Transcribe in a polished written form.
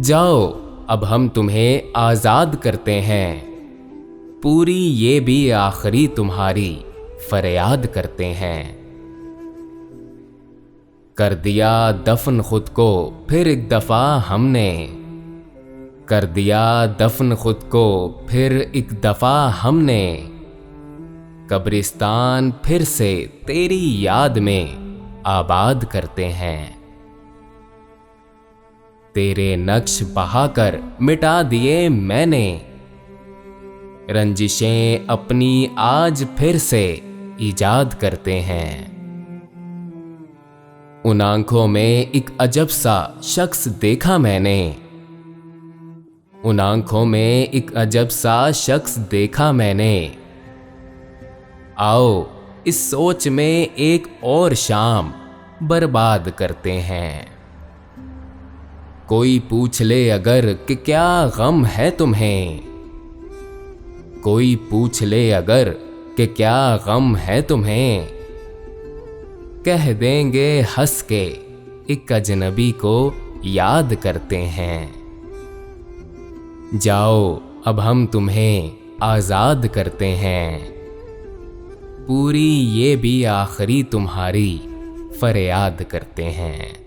जाओ अब हम तुम्हें आज़ाद करते हैं, पूरी ये भी आखिरी तुम्हारी फरियाद करते हैं। कर दिया दफन खुद को फिर एक दफ़ा हमने, कर दिया दफन खुद को फिर एक दफ़ा हमने। कब्रिस्तान फिर से तेरी याद में आबाद करते हैं। तेरे नक्श बहाकर मिटा दिए मैंने, रंजिशें अपनी आज फिर से ईजाद करते हैं। उन आंखों में एक अजब सा शख्स देखा मैंने, उन आंखों में एक अजब सा शख्स देखा मैंने। आओ इस सोच में एक और शाम बर्बाद करते हैं। कोई पूछ ले अगर कि क्या गम है तुम्हें, कोई पूछ ले अगर कि क्या गम है तुम्हें, कह देंगे हंस के एक अजनबी को याद करते हैं। जाओ अब हम तुम्हें आज़ाद करते हैं, पूरी ये भी आखिरी तुम्हारी फरियाद करते हैं।